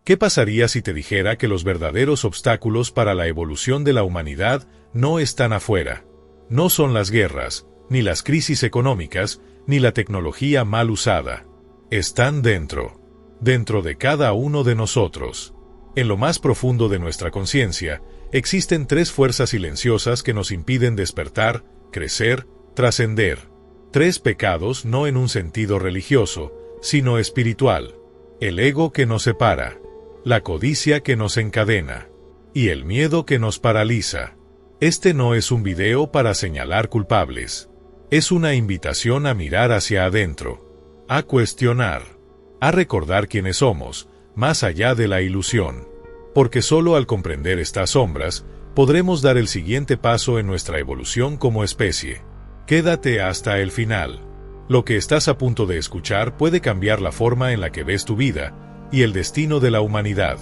¿Qué pasaría si te dijera que los verdaderos obstáculos para la evolución de la humanidad no están afuera? No son las guerras, ni las crisis económicas, ni la tecnología mal usada. Están dentro de cada uno de nosotros. En lo más profundo de nuestra conciencia, existen 3 fuerzas silenciosas que nos impiden despertar, crecer, trascender. 3 pecados no en un sentido religioso, sino espiritual. El ego que nos separa, la codicia que nos encadena, y el miedo que nos paraliza. Este no es un video para señalar culpables. Es una invitación a mirar hacia adentro, a cuestionar, a recordar quiénes somos, más allá de la ilusión. Porque solo al comprender estas sombras, podremos dar el siguiente paso en nuestra evolución como especie. Quédate hasta el final. Lo que estás a punto de escuchar puede cambiar la forma en la que ves tu vida y el destino de la humanidad.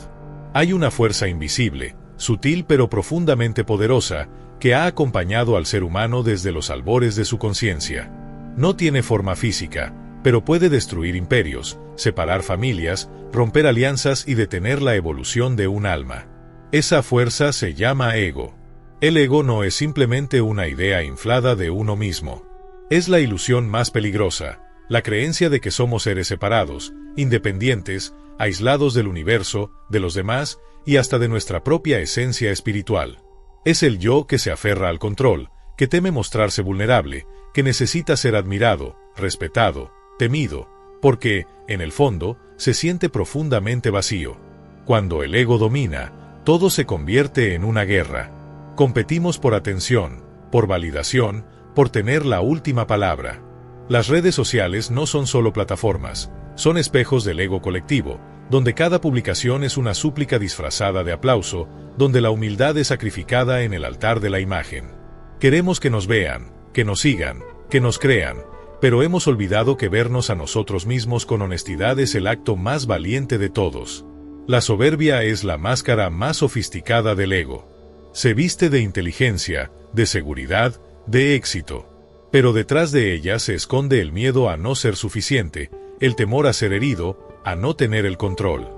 Hay una fuerza invisible, sutil pero profundamente poderosa, que ha acompañado al ser humano desde los albores de su conciencia. No tiene forma física, pero puede destruir imperios, separar familias, romper alianzas y detener la evolución de un alma. Esa fuerza se llama ego. El ego no es simplemente una idea inflada de uno mismo. Es la ilusión más peligrosa, la creencia de que somos seres separados, independientes, aislados del universo, de los demás y hasta de nuestra propia esencia espiritual. Es el yo que se aferra al control, que teme mostrarse vulnerable, que necesita ser admirado, respetado, temido, porque, en el fondo, se siente profundamente vacío. Cuando el ego domina, todo se convierte en una guerra. Competimos por atención, por validación, por tener la última palabra. Las redes sociales no son solo plataformas, son espejos del ego colectivo, donde cada publicación es una súplica disfrazada de aplauso, donde la humildad es sacrificada en el altar de la imagen. Queremos que nos vean, que nos sigan, que nos crean, pero hemos olvidado que vernos a nosotros mismos con honestidad es el acto más valiente de todos. La soberbia es la máscara más sofisticada del ego. Se viste de inteligencia, de seguridad, de éxito. Pero detrás de ella se esconde el miedo a no ser suficiente, el temor a ser herido, a no tener el control.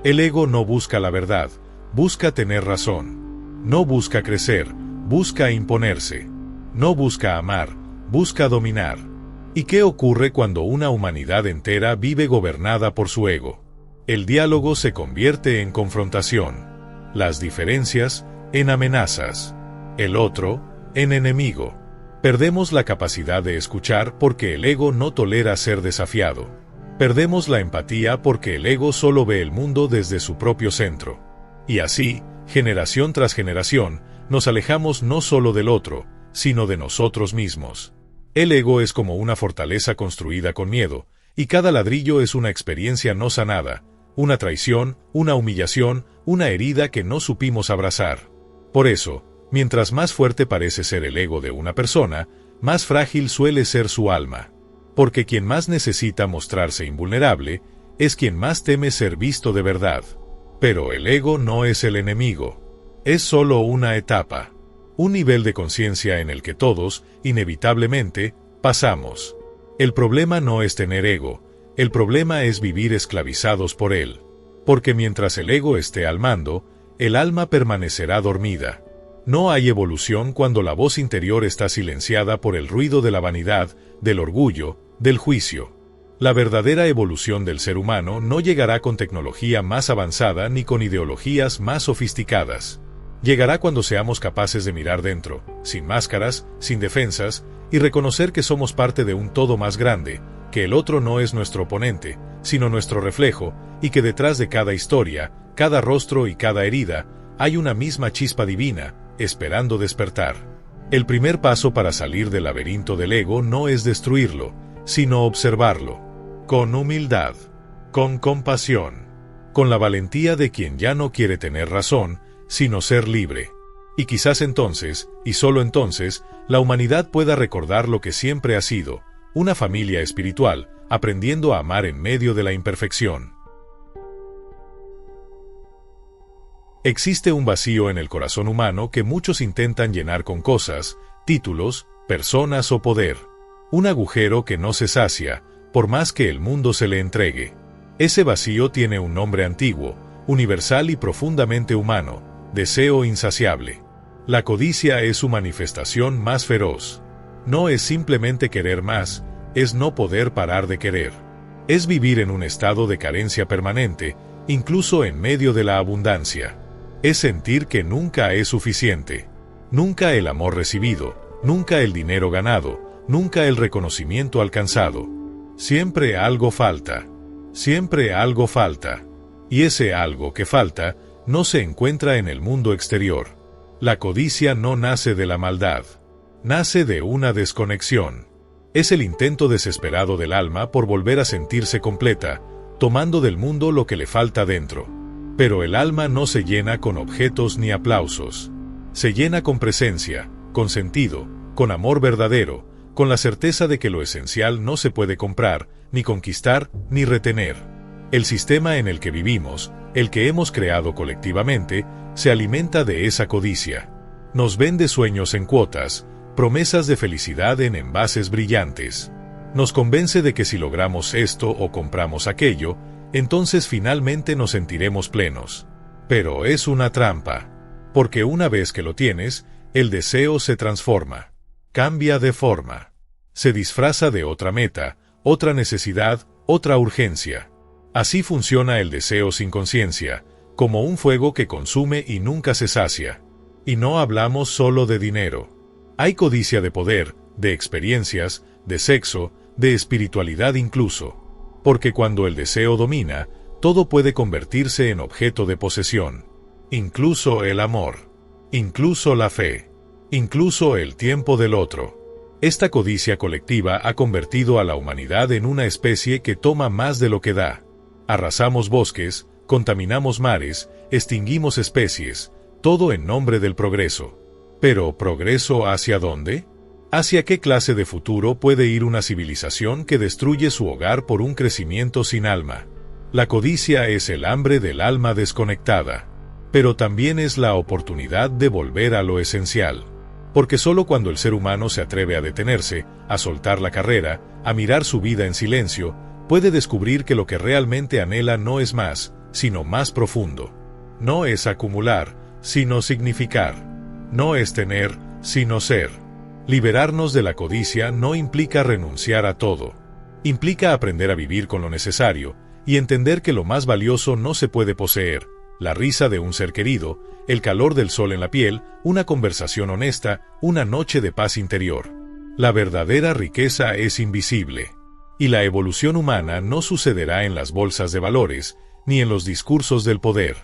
El ego no busca la verdad, busca tener razón. No busca crecer, busca imponerse. No busca amar, busca dominar. ¿Y qué ocurre cuando una humanidad entera vive gobernada por su ego? El diálogo se convierte en confrontación. Las diferencias, en amenazas. El otro, en enemigo. Perdemos la capacidad de escuchar porque el ego no tolera ser desafiado. Perdemos la empatía porque el ego solo ve el mundo desde su propio centro. Y así, generación tras generación, nos alejamos no solo del otro, sino de nosotros mismos. El ego es como una fortaleza construida con miedo, y cada ladrillo es una experiencia no sanada, una traición, una humillación, una herida que no supimos abrazar. Por eso, mientras más fuerte parece ser el ego de una persona, más frágil suele ser su alma. Porque quien más necesita mostrarse invulnerable, es quien más teme ser visto de verdad. Pero el ego no es el enemigo. Es solo una etapa. Un nivel de conciencia en el que todos, inevitablemente, pasamos. El problema no es tener ego, el problema es vivir esclavizados por él. Porque mientras el ego esté al mando, el alma permanecerá dormida. No hay evolución cuando la voz interior está silenciada por el ruido de la vanidad, del orgullo, del juicio. La verdadera evolución del ser humano no llegará con tecnología más avanzada ni con ideologías más sofisticadas. Llegará cuando seamos capaces de mirar dentro, sin máscaras, sin defensas, y reconocer que somos parte de un todo más grande, que el otro no es nuestro oponente, sino nuestro reflejo, y que detrás de cada historia, cada rostro y cada herida, hay una misma chispa divina, esperando despertar. El primer paso para salir del laberinto del ego no es destruirlo, sino observarlo. Con humildad, con compasión, con la valentía de quien ya no quiere tener razón, sino ser libre. Y quizás entonces, y solo entonces, la humanidad pueda recordar lo que siempre ha sido, una familia espiritual, aprendiendo a amar en medio de la imperfección. Existe un vacío en el corazón humano que muchos intentan llenar con cosas, títulos, personas o poder. Un agujero que no se sacia, por más que el mundo se le entregue. Ese vacío tiene un nombre antiguo, universal y profundamente humano, deseo insaciable. La codicia es su manifestación más feroz. No es simplemente querer más, es no poder parar de querer. Es vivir en un estado de carencia permanente, incluso en medio de la abundancia. Es sentir que nunca es suficiente. Nunca el amor recibido, nunca el dinero ganado, nunca el reconocimiento alcanzado. Siempre algo falta. Siempre algo falta. Y ese algo que falta no se encuentra en el mundo exterior. La codicia no nace de la maldad. Nace de una desconexión. Es el intento desesperado del alma por volver a sentirse completa, tomando del mundo lo que le falta dentro. Pero el alma no se llena con objetos ni aplausos. Se llena con presencia, con sentido, con amor verdadero, con la certeza de que lo esencial no se puede comprar, ni conquistar, ni retener. El sistema en el que vivimos, el que hemos creado colectivamente, se alimenta de esa codicia. Nos vende sueños en cuotas, promesas de felicidad en envases brillantes. Nos convence de que si logramos esto o compramos aquello, entonces finalmente nos sentiremos plenos. Pero es una trampa. Porque una vez que lo tienes, el deseo se transforma. Cambia de forma. Se disfraza de otra meta, otra necesidad, otra urgencia. Así funciona el deseo sin conciencia, como un fuego que consume y nunca se sacia. Y no hablamos solo de dinero. Hay codicia de poder, de experiencias, de sexo, de espiritualidad incluso. Porque cuando el deseo domina, todo puede convertirse en objeto de posesión. Incluso el amor. Incluso la fe. Incluso el tiempo del otro. Esta codicia colectiva ha convertido a la humanidad en una especie que toma más de lo que da. Arrasamos bosques, contaminamos mares, extinguimos especies, todo en nombre del progreso. Pero, ¿progreso hacia dónde? ¿Hacia qué clase de futuro puede ir una civilización que destruye su hogar por un crecimiento sin alma? La codicia es el hambre del alma desconectada. Pero también es la oportunidad de volver a lo esencial. Porque solo cuando el ser humano se atreve a detenerse, a soltar la carrera, a mirar su vida en silencio, puede descubrir que lo que realmente anhela no es más, sino más profundo. No es acumular, sino significar. No es tener, sino ser. Liberarnos de la codicia no implica renunciar a todo. Implica aprender a vivir con lo necesario y entender que lo más valioso no se puede poseer. La risa de un ser querido, el calor del sol en la piel, una conversación honesta, una noche de paz interior. La verdadera riqueza es invisible. Y la evolución humana no sucederá en las bolsas de valores, ni en los discursos del poder.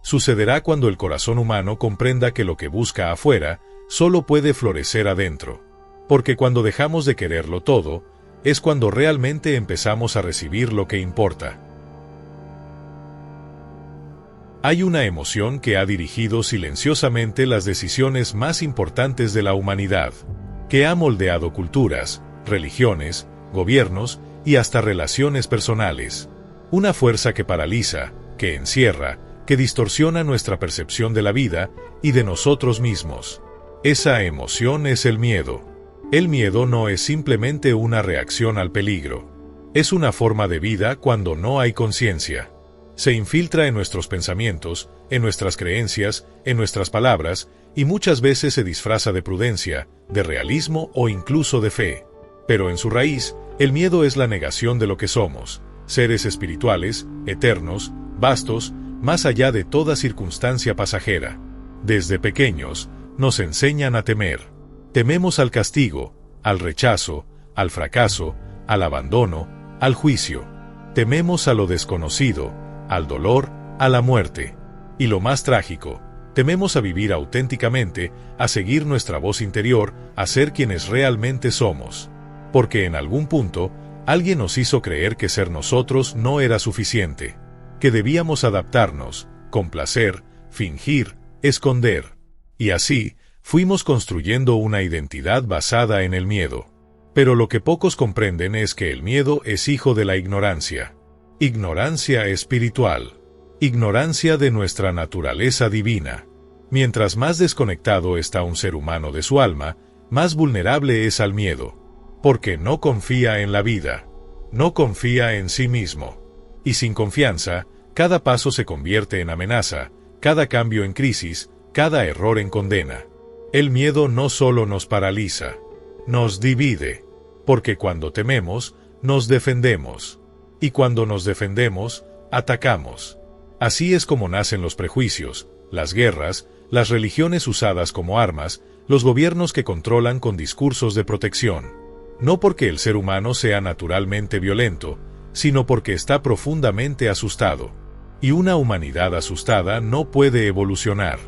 Sucederá cuando el corazón humano comprenda que lo que busca afuera solo puede florecer adentro. Porque cuando dejamos de quererlo todo, es cuando realmente empezamos a recibir lo que importa. Hay una emoción que ha dirigido silenciosamente las decisiones más importantes de la humanidad, que ha moldeado culturas, religiones, gobiernos y hasta relaciones personales. Una fuerza que paraliza, que encierra, que distorsiona nuestra percepción de la vida y de nosotros mismos. Esa emoción es el miedo. El miedo no es simplemente una reacción al peligro. Es una forma de vida cuando no hay conciencia. Se infiltra en nuestros pensamientos, en nuestras creencias, en nuestras palabras, y muchas veces se disfraza de prudencia, de realismo o incluso de fe. Pero en su raíz, el miedo es la negación de lo que somos, seres espirituales, eternos, vastos, más allá de toda circunstancia pasajera. Desde pequeños, nos enseñan a temer. Tememos al castigo, al rechazo, al fracaso, al abandono, al juicio. Tememos a lo desconocido, al dolor, a la muerte. Y lo más trágico, tememos a vivir auténticamente, a seguir nuestra voz interior, a ser quienes realmente somos. Porque en algún punto, alguien nos hizo creer que ser nosotros no era suficiente. Que debíamos adaptarnos, complacer, fingir, esconder. Y así, fuimos construyendo una identidad basada en el miedo. Pero lo que pocos comprenden es que el miedo es hijo de la ignorancia. Ignorancia espiritual. Ignorancia de nuestra naturaleza divina. Mientras más desconectado está un ser humano de su alma, más vulnerable es al miedo. Porque no confía en la vida. No confía en sí mismo. Y sin confianza, Cada paso se convierte en amenaza, cada cambio en crisis, cada error en condena. El miedo no solo nos paraliza, nos divide, porque cuando tememos, nos defendemos, y cuando nos defendemos, atacamos. Así es como nacen los prejuicios, las guerras, las religiones usadas como armas, los gobiernos que controlan con discursos de protección. No porque el ser humano sea naturalmente violento, sino porque está profundamente asustado. Y una humanidad asustada no puede evolucionar,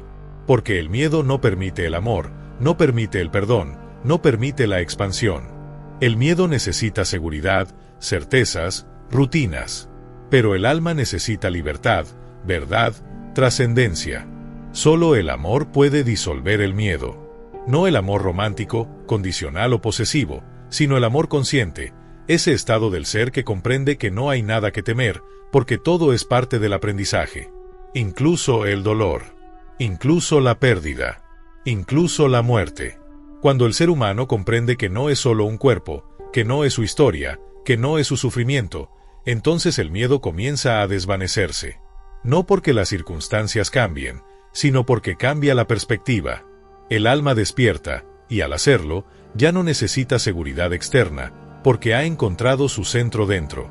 porque el miedo no permite el amor, no permite el perdón, no permite la expansión. El miedo necesita seguridad, certezas, rutinas. Pero el alma necesita libertad, verdad, trascendencia. Solo el amor puede disolver el miedo. No el amor romántico, condicional o posesivo, sino el amor consciente, ese estado del ser que comprende que no hay nada que temer, porque todo es parte del aprendizaje. Incluso el dolor, incluso la pérdida, incluso la muerte. Cuando el ser humano comprende que no es solo un cuerpo, que no es su historia, que no es su sufrimiento, entonces el miedo comienza a desvanecerse. No porque las circunstancias cambien, sino porque cambia la perspectiva. El alma despierta, y al hacerlo, ya no necesita seguridad externa, porque ha encontrado su centro dentro.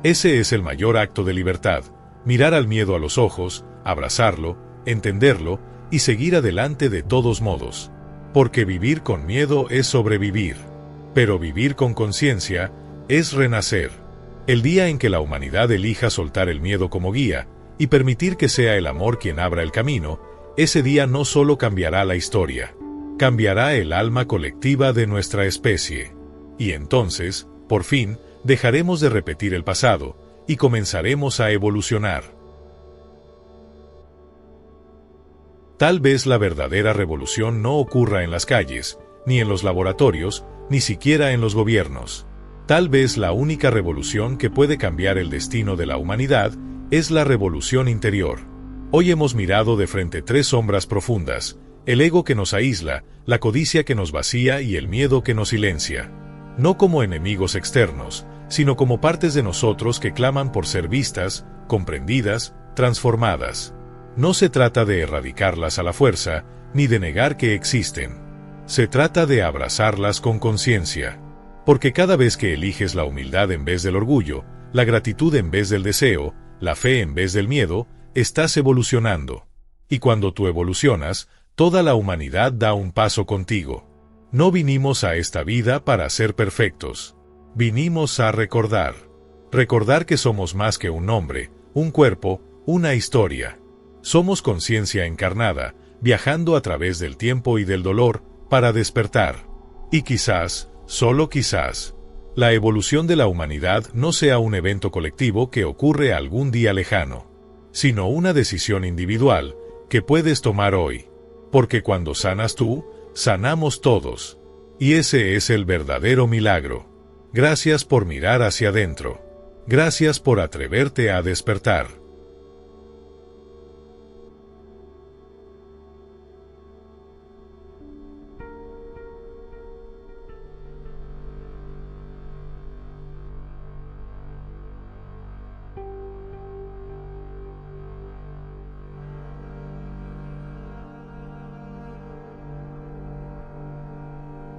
Ese es el mayor acto de libertad, mirar al miedo a los ojos, abrazarlo, entenderlo, y seguir adelante de todos modos. Porque vivir con miedo es sobrevivir. Pero vivir con conciencia es renacer. El día en que la humanidad elija soltar el miedo como guía, y permitir que sea el amor quien abra el camino, ese día no solo cambiará la historia, cambiará el alma colectiva de nuestra especie. Y entonces, por fin, dejaremos de repetir el pasado, y comenzaremos a evolucionar. Tal vez la verdadera revolución no ocurra en las calles, ni en los laboratorios, ni siquiera en los gobiernos. Tal vez la única revolución que puede cambiar el destino de la humanidad es la revolución interior. Hoy hemos mirado de frente tres sombras profundas: el ego que nos aísla, la codicia que nos vacía y el miedo que nos silencia. No como enemigos externos, sino como partes de nosotros que claman por ser vistas, comprendidas, transformadas. No se trata de erradicarlas a la fuerza, ni de negar que existen. Se trata de abrazarlas con conciencia. Porque cada vez que eliges la humildad en vez del orgullo, la gratitud en vez del deseo, la fe en vez del miedo, estás evolucionando. Y cuando tú evolucionas, toda la humanidad da un paso contigo. No vinimos a esta vida para ser perfectos. Vinimos a recordar. Recordar que somos más que un nombre, un cuerpo, una historia. Somos conciencia encarnada, viajando a través del tiempo y del dolor, para despertar. Y quizás, solo quizás, la evolución de la humanidad no sea un evento colectivo que ocurre algún día lejano, sino una decisión individual que puedes tomar hoy. Porque cuando sanas tú, sanamos todos. Y ese es el verdadero milagro. Gracias por mirar hacia adentro. Gracias por atreverte a despertar.